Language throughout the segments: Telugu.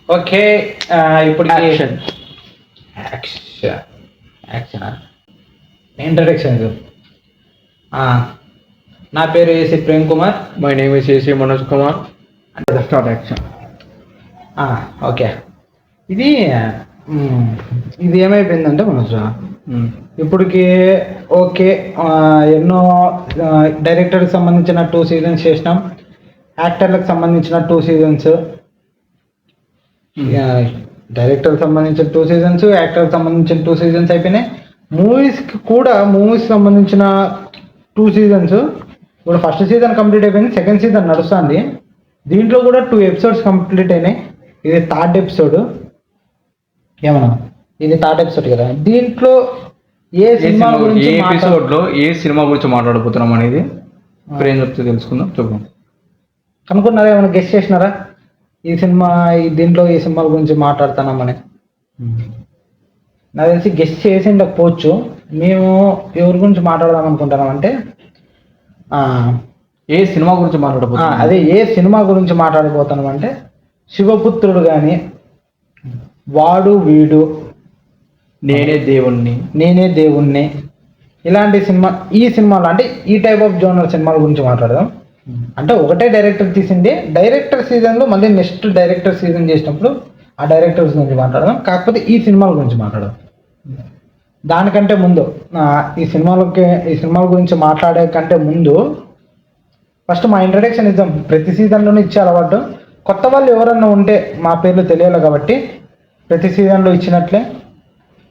ఓకే. ఇప్పుడు యాక్షన్. యాక్షన్ ఇంట్రడక్షన్ ఇది. నా పేరు AC Prem Kumar. My name is AC Manoj Kumar. అంటే స్టార్ట్ యాక్షన్. ఓకే. ఇది ఇది ఏమైపోయిందంటే మనోజ్ ఇప్పటికి ఓకే, ఎన్నో డైరెక్టర్కి సంబంధించిన 2 సీజన్స్ చేసినాం, యాక్టర్లకు సంబంధించిన 2 సీజన్స్, డైరెక్టర్కి సంబంధించిన 2 సీజన్స్, యాక్టర్కి సంబంధించిన 2 సీజన్స్ అయిపోయినాయి. మూవీస్కి సంబంధించిన 2 సీజన్స్. ఇప్పుడు ఫస్ట్ సీజన్ కంప్లీట్ అయిపోయింది, సెకండ్ సీజన్ నడుస్తుంది. దీంట్లో కూడా 2 ఎపిసోడ్స్ కంప్లీట్ అయినాయి. ఇది 3rd ఎపిసోడ్. ఏమన్నా ఇది 3rd ఎపిసోడ్ కదా. దీంట్లో ఏ సినిమా గురించి ఏ సినిమా గురించి మాట్లాడబోతున్నాం అనేది ఏం చెప్తే తెలుసుకుందాం. చూద్దాం. అనుకున్నారా? ఏమైనా గెస్ట్ చేసినారా దీంట్లో ఈ సినిమా గురించి మాట్లాడుతున్నామని? నాకు తెలిసి గెస్ట్ చేసి ఉండకపోవచ్చు. మేము ఎవరి గురించి మాట్లాడదాం అనుకుంటున్నామంటే ఏ సినిమా గురించి మాట్లాడబోతున్నాం, అదే ఏ సినిమా గురించి మాట్లాడబోతున్నామంటే శివపుత్రుడు కానీ, వాడు వీడు, నేనే దేవుణ్ణి, ఇలాంటి ఈ సినిమాలు అంటే ఈ టైప్ ఆఫ్ జోనర్ సినిమాల గురించి మాట్లాడదాం. అంటే ఒకటే డైరెక్టర్ తీసింది, డైరెక్టర్ సీజన్లో మళ్ళీ నెక్స్ట్ డైరెక్టర్ సీజన్ చేసినప్పుడు ఆ డైరెక్టర్స్ గురించి మాట్లాడదాం. కాకపోతే ఈ సినిమాల గురించి మాట్లాడదాం. దానికంటే ముందు ఈ సినిమాల గురించి మాట్లాడే కంటే ముందు ఫస్ట్ మా ఇంట్రడక్షన్ ఇద్దాం. ప్రతి సీజన్లోనే ఇచ్చే అలవాటు. కొత్త వాళ్ళు ఎవరన్నా ఉంటే మా పేర్లు తెలియాలి కాబట్టి ప్రతి సీజన్లో ఇచ్చినట్లే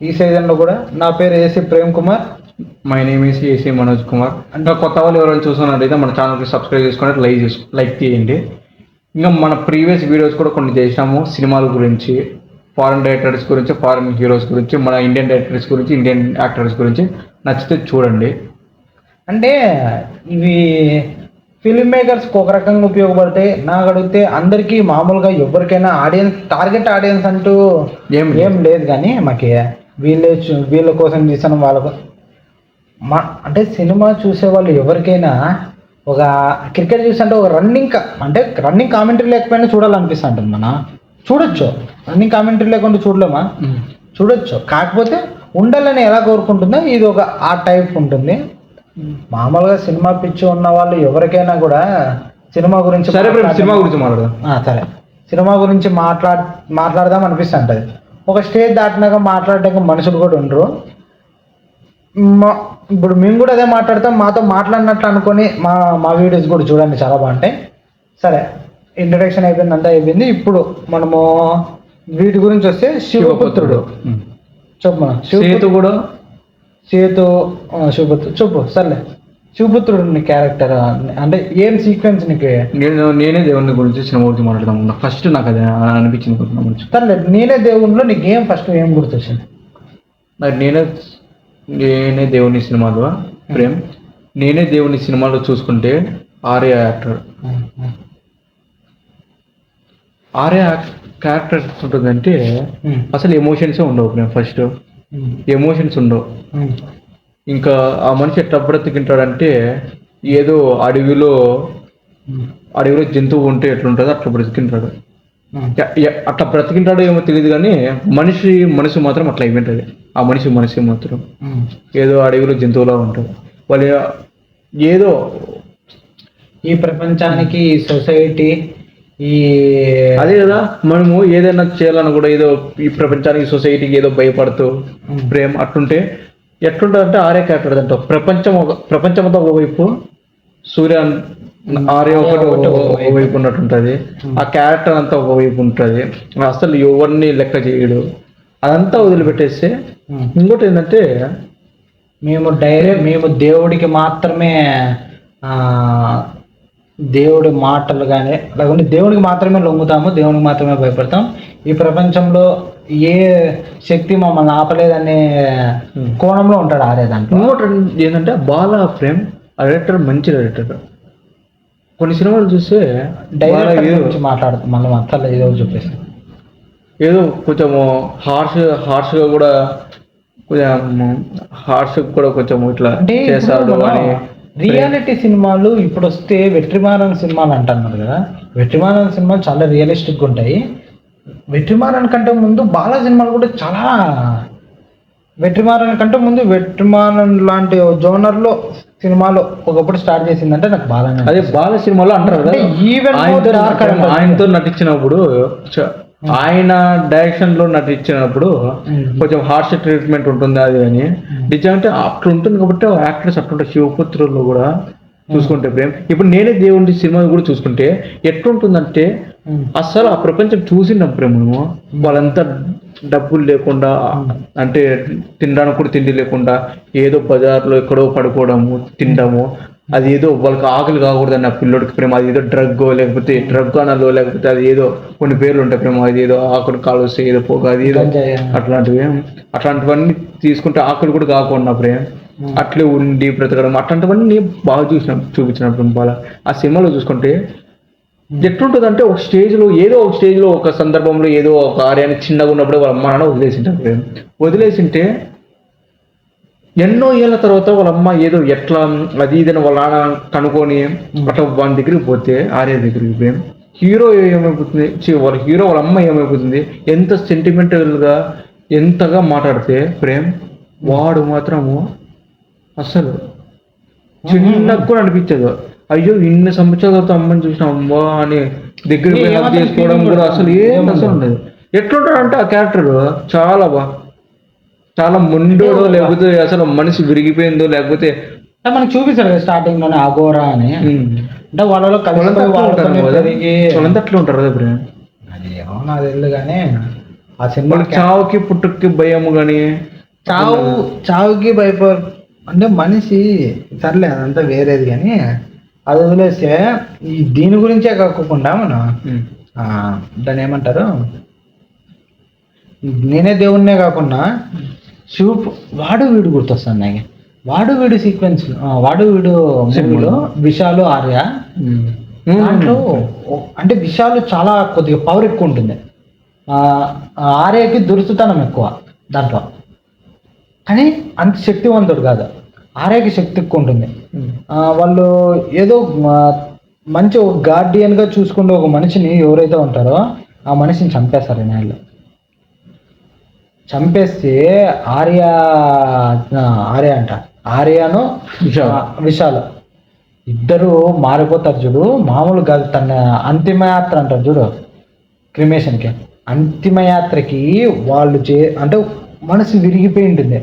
ఈ సీజన్లో కూడా నా పేరు AC Prem Kumar. My name is AC Manoj Kumar. అంటే కొత్త వాళ్ళు ఎవరైనా చూస్తున్నట్టయితే మన ఛానల్కి సబ్స్క్రైబ్ చేసుకుని లైక్ చేయండి. ఇంకా మన ప్రీవియస్ వీడియోస్ కూడా కొన్ని చేసినాము. సినిమాల గురించి, ఫారెన్ డైరెక్టర్స్ గురించి, ఫారెన్ హీరోస్ గురించి, మన ఇండియన్ డైరెక్టర్స్ గురించి, ఇండియన్ యాక్టర్స్ గురించి. నచ్చితే చూడండి. అంటే ఇవి ఫిల్మ్ మేకర్స్కి ఒక రకంగా ఉపయోగపడతాయి. నాకు అడిగితే అందరికీ మామూలుగా ఎవరికైనా టార్గెట్ ఆడియన్స్ అంటూ ఏం లేదు. కానీ మాకు వీళ్ళ కోసం తీసాను వాళ్ళకు అంటే సినిమా చూసే వాళ్ళు ఎవరికైనా ఒక క్రికెట్ చూస్తుంటే ఒక రన్నింగ్ కామెంటరీ లేకపోయినా చూడాలనిపిస్తూ ఉంటుంది. చూడొచ్చు, రన్నింగ్ కామెంటరీ లేకుండా చూడలేమా? చూడొచ్చు. కాకపోతే ఉండాలని ఎలా కోరుకుంటుందో ఇది ఒక ఆ టైప్ ఉంటుంది. మామూలుగా సినిమా పిచ్చి ఉన్న వాళ్ళు ఎవరికైనా కూడా సినిమా గురించి మాట్లాడదాం. సరే, సినిమా గురించి మాట్లాడదాం అనిపిస్తుంటుంది. ఒక స్టేజ్ దాటినాక మాట్లాడడానికి మనుషులు కూడా ఉండరు. ఇప్పుడు మేము కూడా అదే మాట్లాడతాం. మాతో మాట్లాడినట్లు అనుకొని మా వీడియోస్ కూడా చూడండి, చాలా బాగుంటాయి. సరే, ఇంట్రడక్షన్ అయిపోయింది, అంతా అయిపోయింది. ఇప్పుడు మనము వీటి గురించి వస్తే శివపుత్రుడు చెప్పు. శివపుత్రుడు చెప్పు. సర్లే, శివపుత్రుడు నీ క్యారెక్టర్ అంటే ఏం సీక్వెన్స్ నీకు? నేనే దేవుని గురించి సినిమా గురించి మాట్లాడదాం. ఫస్ట్ నాకు అది అనిపించింది. సర్లే, నేనే దేవునిలో నీకు ఫస్ట్ ఏం గుర్తొచ్చింది? నాకు నేనే దేవుని సినిమాలో ప్రేమ్, నేనే దేవుని సినిమాలో చూసుకుంటే ఆర్య క్యారెక్టర్ ఉంటుందంటే అసలు ఎమోషన్సే ఉండవు ప్రేమ్. ఫస్ట్ ఎమోషన్స్ ఉండవు. ఇంకా ఆ మనిషి ఎట్లా బ్రతికింటాడంటే ఏదో అడవిలో జంతువు ఉంటే ఎట్లుంటుందో అట్లా బ్రతికింటాడు. అట్లా బ్రతికింటాడో ఏమో తెలియదు, కానీ మనసు మాత్రం అట్లా అయిపోయింటుంది. ఆ మనిషి మాత్రం ఏదో అడవిలో జంతువులా ఉంటుంది. వాళ్ళు ఏదో ఈ ప్రపంచానికి, ఈ సొసైటీ, అదే కదా, మనము ఏదైనా చేయాలని కూడా ఏదో ఈ ప్రపంచానికి, సొసైటీకి ఏదో భయపడుతూ ప్రేమ అట్లుంటే ఎట్లుంటుంది అంటే ఆర్య క్యారెక్టర్ అంట. ప్రపంచంతో ఒకవైపు, ఆర్య ఒకవైపు ఉన్నట్టుంటుంది. ఆ క్యారెక్టర్ అంతా ఒకవైపు ఉంటుంది. అసలు ఎవరిని లెక్క చేయడు. అదంతా వదిలిపెట్టేస్తే ఇంకోటి ఏంటంటే మేము దేవుడికి మాత్రమే, దేవుడి మాటలు కానీ లేకుంటే దేవుడికి మాత్రమే లొంగుతాము, దేవుడికి మాత్రమే భయపడతాం. ఈ ప్రపంచంలో ఏ శక్తి మమ్మల్ని ఆపలేదనే కోణంలో ఉంటాడు ఆర్య. దాంట్లో ఇంకోటి ఏంటంటే బాలా ఫ్రేమ్ డైరెక్టర్, మంచి డైరెక్టర్. కొన్ని సినిమాలు చూస్తే డైరెక్టర్ గురించి మాట్లాడుతాం. మళ్ళీ మొత్తం ఏదో చెప్పేసి ఏదో కొంచెము హార్ష్గా కూడా కొంచెం ఇట్లా చేస్తాడు అని. రియాలిటీ సినిమాలు ఇప్పుడు వస్తే వెట్రిమారన్ సినిమాలు అంటున్నారు కదా. వెట్రిమారన్ సినిమాలు చాలా రియలిస్టిక్గా ఉంటాయి. వెట్రిమారన్ కంటే ముందు బాలా సినిమాలు కూడా చాలా, వెట్రిమారన్ కంటే ముందు వెట్రిమారన్ లాంటి జోనర్లో సినిమాలు ఒకప్పుడు స్టార్ట్ చేసిందంటే నాకు బాగానే. అదే బాల సినిమాలో అంటారు కదా, ఈవెన్ ఆయనతో నటించినప్పుడు ఆయన డైరెక్షన్ లో నటించినప్పుడు కొంచెం హార్ష్ ట్రీట్మెంట్ ఉంటుంది అది అని నిజంటే అట్లా ఉంటుంది కాబట్టి యాక్టర్స్ అట్లుంటే శివపుత్రుల్లో కూడా చూసుకుంటే ప్రేమ్ ఇప్పుడు నేనే దేవుడి సినిమా కూడా చూసుకుంటే ఎట్లుంటుందంటే అస్సలు ఆ ప్రపంచం చూసిన ప్రేమను వాళ్ళంతా డబ్బులు లేకుండా అంటే తినడానికి కూడా తిండి లేకుండా ఏదో బజార్లో ఎక్కడో పడుకోవడము తినడము అది ఏదో వాళ్ళకి ఆకలి కాకూడదని ఆ పిల్లోడికి ప్రేమ అది ఏదో డ్రగ్ లేకపోతే డ్రగ్ అనాలో లేకపోతే అది ఏదో కొన్ని పేర్లు ఉంటాయి ప్రేమ అది ఏదో ఆకులు కాలు వస్తే ఏదో పోగా అది ఏదో అట్లాంటివన్నీ తీసుకుంటే ఆకలి కూడా కాకుండా ప్రేమ అట్లే ఉండి బ్రతకడం అట్లాంటివన్నీ బాగా చూపించినప్పుడు బాగా ఆ సినిమాలో చూసుకుంటే ఎట్లుంటుంది అంటే ఒక స్టేజ్లో ఒక సందర్భంలో ఏదో ఒక కార్యాన్ని చిన్నగా ఉన్నప్పుడే వాళ్ళ అమ్మ నాన్న వదిలేసింటే ఎన్నో ఏళ్ళ తర్వాత వాళ్ళ అమ్మ ఏదో ఎట్లా అది ఇదని వాళ్ళ నాన్న కనుక్కొని అట్లా వాళ్ళ దగ్గరికి పోతే ఆర్య దగ్గరికి పోయి హీరో ఏమైపోతుంది వాళ్ళ అమ్మ ఏమైపోతుంది ఎంత సెంటిమెంటల్గా ఎంతగా మాట్లాడితే ప్రేమ్ వాడు మాత్రము అసలు చిన్నగా కూడా అనిపించదు. అయ్యో ఇన్ని సంవత్సరాల తర్వాత అమ్మని చూసిన అమ్మా అని దగ్గరికి హెల్ప్ చేసుకోవడం కూడా అసలు ఉండదు. ఎట్లుంటాడంటే ఆ క్యారెక్టర్ చాలా మొండోడో లేకపోతే అసలు మనిషి విరిగిపోయిందో లేకపోతే మనకు చూపిస్తారు కదా స్టార్టింగ్ లోనే అఘోరా అని అంటే వాళ్ళలో అట్లా ఉంటారు కదా అది ఏమో నాకు తెలియదు కానీ ఆ సినిమా చావుకి పుట్టుకి భయము కానీ చావుకి భయపడు అంటే మనిషి సర్లే అదంతా వేరేది కానీ అది వదిలేస్తే ఈ దీని గురించే కాకుండా మనం దాన్ని ఏమంటారు నేనే దేవుణ్ణే కాకుండా వాడు వీడు గుర్తొస్తాను నాకు. వాడు వీడు సీక్వెన్స్ వాడు వీడు మూవీలో విశాలు ఆర్య దాంట్లో అంటే విశాలు చాలా కొద్దిగా పవర్ ఎక్కువ ఉంటుంది, ఆర్యకి దురుసుతనం ఎక్కువ దాంట్లో, కానీ అంత శక్తివంతుడు కాదు. ఆర్యకి శక్తి ఎక్కువ ఉంటుంది. వాళ్ళు ఏదో మంచి ఒక గార్డియన్గా చూసుకుంటే ఒక మనిషిని ఎవరైతే ఉంటారో ఆ మనిషిని చంపేస్తారు నేళ్ళు. చంపేస్తే ఆర్యను విశాల్ ఇద్దరు మారిపోతారు చూడు. మామూలు కాదు. తన అంతిమయాత్ర అంటారు చూడు క్రిమేషన్కి, అంతిమయాత్రకి వాళ్ళు అంటే మనసు విరిగిపోయి ఉంటుంది.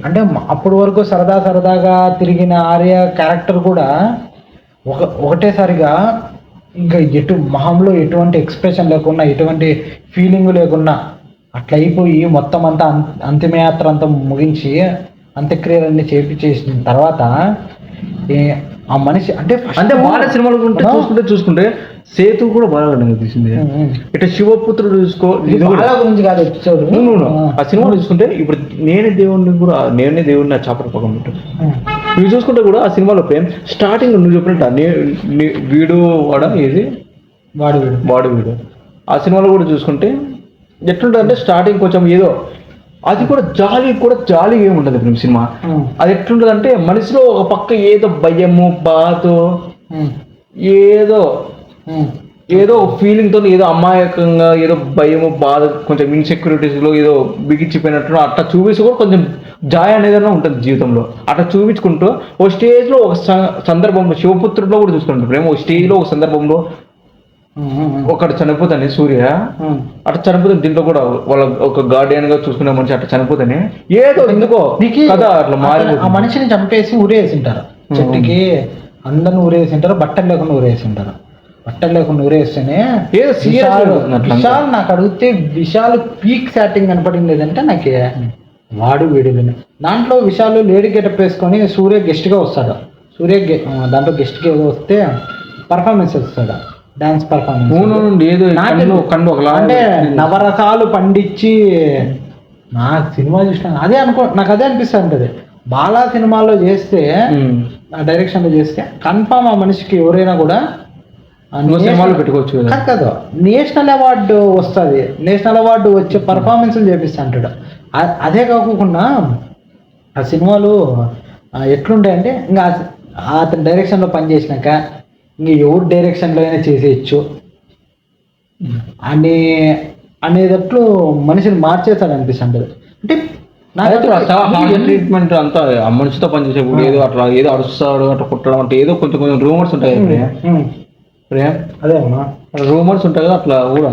అంటే అప్పటి వరకు సరదాగా తిరిగిన ఆర్య క్యారెక్టర్ కూడా ఒకటేసారిగా ఇంకా మొహంలో ఎటువంటి ఎక్స్ప్రెషన్ లేకుండా ఎటువంటి ఫీలింగ్ లేకుండా అట్లా అయిపోయి మొత్తం అంతా అంతిమయాత్ర అంతా ముగించి అంత్యక్రియలన్నీ చేసిన తర్వాత ఆ మనిషి అంటే బాల సినిమాలు చూసుకుంటే సేతు కూడా బాగా అనిపిస్తుంది. ఇట్లా శివపుత్రుడు చూసుకో గురించి కాదు ఎపిసోడ్. ఆ సినిమా చూసుకుంటే ఇప్పుడు నేనే దేవుడిని చాపర పక్కన ఉంటాను. ఇవి చూసుకుంటే కూడా ఆ సినిమాలో స్టార్టింగ్ నువ్వు చెప్పినట్టు వీడు వాడు వీడు ఆ సినిమాలో కూడా చూసుకుంటే ఎట్లుంటుందంటే స్టార్టింగ్ కొంచెం ఏదో అది కూడా జాలి ఏముండదు ఇప్పుడు సినిమా. అది ఎట్లుంటుంది అంటే మనిషిలో ఒక పక్క ఏదో భయము బాధో ఏదో ఫీలింగ్ తో ఏదో అమాయకంగా ఏదో భయము బాధ కొంచెం ఇన్సెక్యూరిటీస్ లో ఏదో బిగించిపోయినట్టు అట్లా చూపిస్తూ కూడా కొంచెం జాయ్ అనేది ఉంటుంది జీవితంలో. అట్లా చూపించుకుంటూ ఒక స్టేజ్ లో ఒక సందర్భంలో శివపుత్రుడిలో కూడా చూసుకుంటాం ప్రేమ. ఒక స్టేజ్ లో ఒక సందర్భంలో ఒకటి చనిపోతానే సూర్య అట్లా చనిపోతుంది. దీంట్లో కూడా వాళ్ళ ఒక గార్డియన్ గా చూసుకునే మనిషి అట్లా చనిపోతానే ఏదో ఎందుకో కదా అట్లా మారి ఆ మనిషిని చంపేసి ఊరేసింటారు చెట్టుకి. అందరిని ఊరేసింటారు, బట్టలు లేకుండా ఊరేసింటారు. బట్టలు లేకుండా ఊరేస్తేనే విశాల్ నాకు అడిగితే విశాల్ పీక్ సెట్టింగ్ కనపడింది ఏదంటే నాకు వాడు వీడిని. దాంట్లో విశాల్ లేడీ గెటప్ వేసుకొని సూర్య గెస్ట్గా వస్తాడు. దాంట్లో గెస్ట్గా ఏదో వస్తే పర్ఫార్మెన్స్ వస్తాడు, డాన్స్ పర్ఫార్మెన్స్. అంటే నవరసాలు పండించి నాకు సినిమా చూసిన నాకు అదే అనిపిస్తుంది. బాలా సినిమాలో చేస్తే డైరెక్షన్లో చేస్తే కన్ఫామ్ ఆ మనిషికి ఎవరైనా కూడా సినిమాలు పెట్టుకోవచ్చు కాదు, నేషనల్ అవార్డు వస్తుంది. నేషనల్ అవార్డు వచ్చే పర్ఫార్మెన్స్లు చేపిస్తుంటాడు. అదే కాకుండా ఆ సినిమాలు ఎట్లుంటాయంటే ఇంకా అతని డైరెక్షన్లో పనిచేసినాక ఇంక ఎవరు డైరెక్షన్లో అయినా చేసేయచ్చు అని అనేటట్లు మనిషిని మార్చేస్తాడు అనిపిస్తుంటది. అంటే ట్రీట్మెంట్ అంతా ఆ మనిషితో పనిచేసేప్పుడు ఏదో అట్లా ఏదో అరుస్తాడు అట్లా కుట్టడం అంటే ఏదో కొంచెం కొంచెం రూమర్స్ ఉంటాయి ప్రేమ్. అదే అమ్మా రూమర్స్ ఉంటాయి కదా అట్లా కూడా.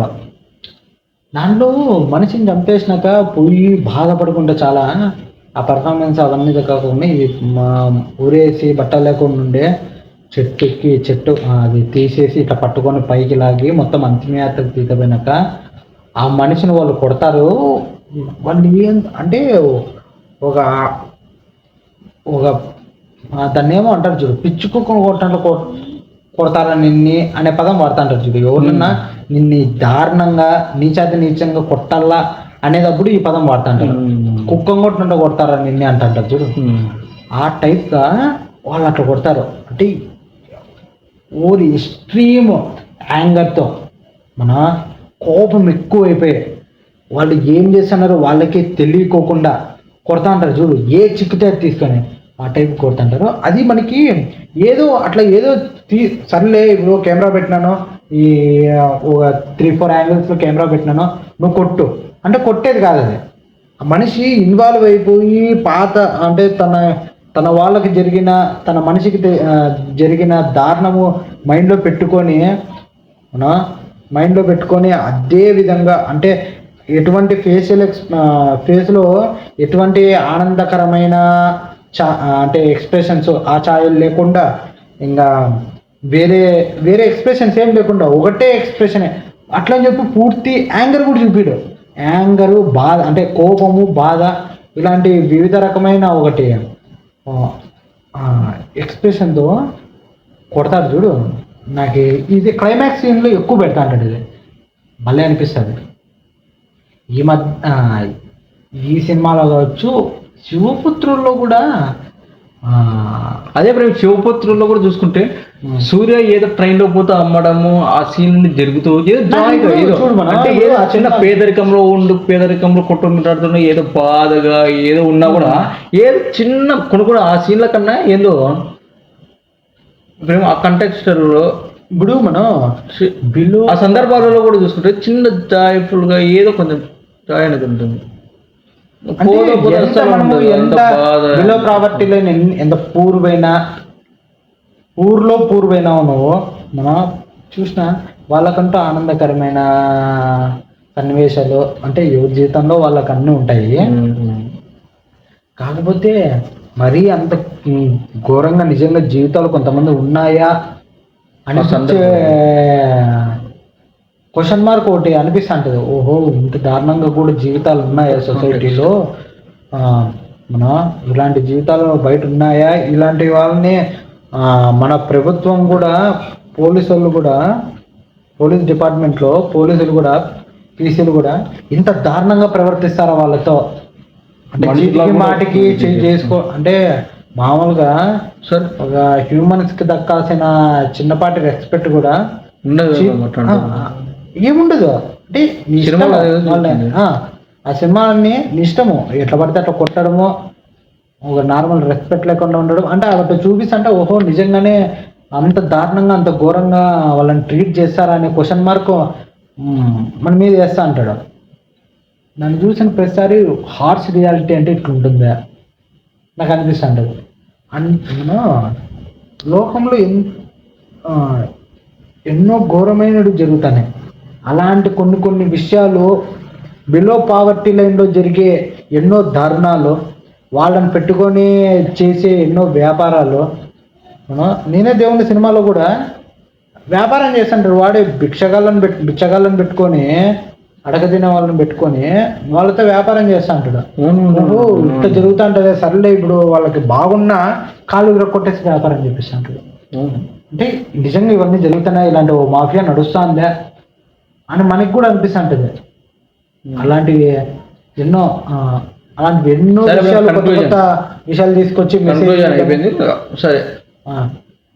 దాంట్లో మనిషిని చంపేసినాక పోయి బాధపడుకుంటే చాలా ఆ పర్ఫార్మెన్స్ అవన్నీ కాకుండా ఇది మా ఊరేసి బట్టలు లేకుండా ఉండే చెట్టు ఎక్కి చెట్టు అది తీసేసి ఇట్లా పట్టుకొని పైకి లాగి మొత్తం అంతిమయాత్రకు తీసుకుపోయినాక ఆ మనిషిని వాళ్ళు కొడతారు. వాళ్ళు ఏం అంటే ఒక ఒక దాన్ని ఏమో అంటారు చూడు, పిచ్చి కుక్కను కొడతారా నిన్ని అనే పదం వాడుతుంటారు చూడు. ఎవరన్నా నిన్ని దారుణంగా నీచంగా కొట్టాలా అనేటప్పుడు ఈ పదం వాడుతుంటారు. కుక్కం కొట్టినట్టు కొడతారా నిన్నే అంటారు చూడు. ఆ టైప్గా వాళ్ళు అట్లా కొడతారు. అంటే ఓరి ఎక్స్ట్రీమ్ యాంగర్తో మన కోపం ఎక్కువైపోయి వాళ్ళు ఏం చేస్తున్నారు వాళ్ళకి తెలియకోకుండా కొడతా అంటారు చూడు, ఏ చిక్కితే తీసుకొని ఆ టైప్ కొడుతుంటారు. అది మనకి ఏదో అట్లా ఏదో సర్లే ఇప్పుడు కెమెరా పెట్టినాను, ఈ ఒక 3-4 యాంగిల్స్లో కెమెరా పెట్టినాను, నువ్వు కొట్టు అంటే కొట్టేది కాదు. అది మనిషి ఇన్వాల్వ్ అయిపోయి పాత అంటే తన వాళ్ళకి జరిగిన తన మనిషికి జరిగిన దారుణము మైండ్లో పెట్టుకొని అదే విధంగా అంటే ఎటువంటి ఫేస్లో ఎటువంటి ఆనందకరమైన అంటే ఎక్స్ప్రెషన్స్ ఆ ఛాయలు లేకుండా ఇంకా వేరే ఎక్స్ప్రెషన్స్ ఏం లేకుండా ఒకటే ఎక్స్ప్రెషనే అట్లా అని చెప్పి పూర్తి యాంగర్ కూడా చూపిడు. యాంగరు, బాధ అంటే కోపము, బాధ ఇలాంటి వివిధ రకమైన ఒకటి ఎక్స్ప్రెషన్తో కొడతాడు చూడు. నాకు ఇది క్లైమాక్స్ సీన్లో ఎక్కువ పెడతా అంటాడు. ఇది భలే అనిపిస్తుంది. ఈ సినిమాలో కావచ్చు, శివపుత్రుల్లో కూడా అదే ప్రేమ శివపుత్రుల్లో కూడా చూసుకుంటే సూర్య ఏదో ట్రైన్లో పోతే అమ్మడము ఆ సీన్ జరుగుతూ ఏదో చిన్న పేదరికంలో కొట్టుకుంటాడుతున్నా ఏదో బాధగా ఏదో ఉన్నా కూడా ఏదో చిన్న కొనుక్కుని ఆ సీన్ల కన్నా ఏందో ప్రేమ ఆ కంటెక్స్టర్లో ఇప్పుడు మనం ఆ సందర్భాలలో కూడా చూసుకుంటే చిన్న జాయ్ఫుల్గా ఏదో కొంచెం జాయ్ అనేది ఉంటుంది. బిలో ప్రాపర్టీలో ఎంత ఊర్లో పూర్వైనా నువ్వు మనం చూసిన వాళ్ళకంటూ ఆనందకరమైన సన్నివేశాలు అంటే ఎవరి జీవితంలో వాళ్ళకి అన్నీ ఉంటాయి. కాకపోతే మరీ అంత ఘోరంగా నిజంగా జీవితాలు కొంతమంది ఉన్నాయా అని క్వశ్చన్ మార్క్ ఒకటి అనిపిస్తుంటుంది. ఓహో ఇంత దారుణంగా కూడా జీవితాలు ఉన్నాయా సొసైటీలో, మన ఇలాంటి జీవితాలు బయట ఉన్నాయా? ఇలాంటి వాళ్ళని మన ప్రభుత్వం కూడా పోలీస్ డిపార్ట్మెంట్లో పోలీసులు కూడా పీసీలు కూడా ఇంత దారుణంగా ప్రవర్తిస్తారా వాళ్ళతో? అంటే మాటికి చేసుకో అంటే మామూలుగా సార్ ఒక హ్యూమన్స్కి దక్కాల్సిన చిన్నపాటి రెస్పెక్ట్ కూడా ఏముండదు. అంటే ఆ సినిమాని ఇష్టము ఎట్లా పడితే అట్లా కొట్టడము, ఒక నార్మల్ రెస్పెక్ట్ లేకుండా ఉండడం అంటే అట్లా చూపిస్తుంటే ఓహో నిజంగానే అంత దారుణంగా అంత ఘోరంగా వాళ్ళని ట్రీట్ చేస్తారా అనే క్వశ్చన్ మార్క్ మన మీద వేస్తా అంటాడు. నన్ను చూసిన ప్రతిసారి హార్ష్ రియాలిటీ అంటే ఇట్లా ఉంటుందా నాకు అనిపిస్తుంటుంది. లోకంలో ఎన్నో ఘోరమైనవి జరుగుతున్నాయి. అలాంటి కొన్ని విషయాలు బిలో పావర్టీ లైన్లో జరిగే ఎన్నో దారుణాలు, వాళ్ళని పెట్టుకొని చేసే ఎన్నో వ్యాపారాలు. నేనే దేవుని సినిమాలో కూడా వ్యాపారం చేస్తుంటారు. వాడే బిచ్చగాళ్ళని పెట్టుకొని అడగదిన వాళ్ళని పెట్టుకొని వాళ్ళతో వ్యాపారం చేస్తా అంటాడు. నువ్వు ఇంత జరుగుతూ ఉంటుంది సర్లే ఇప్పుడు వాళ్ళకి బాగున్నా కాళ్ళు విరగొట్టేసి వ్యాపారం చేపిస్తా అంటాడు. అంటే నిజంగా ఇవన్నీ జరుగుతున్నాయి, ఇలాంటి ఓ మాఫియా నడుస్తుందా అని మనకి కూడా అనిపిస్తుంటుంది. అలాంటివి ఎన్నో కొత్త విషయాలు తీసుకొచ్చి అయిపోయింది. సరే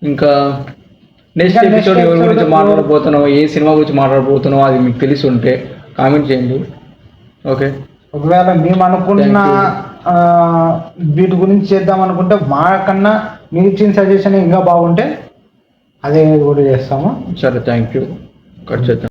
ఇంకా నెక్స్ట్ ఎపిసోడ్ ఎవరి గురించి మాట్లాడబోతున్నావు, ఏ సినిమా గురించి మాట్లాడబోతున్నావు అది మీకు తెలిసి ఉంటే కామెంట్ చేయండి. ఓకే, ఒకవేళ మేము అనుకున్న వీటి గురించి చేద్దాం అనుకుంటే మాకన్నా మీరు ఇచ్చిన సజెషన్ ఇంకా బాగుంటే అదే కూడా చేస్తాము. సరే, థ్యాంక్ యూ. కట్ చేద్దాం.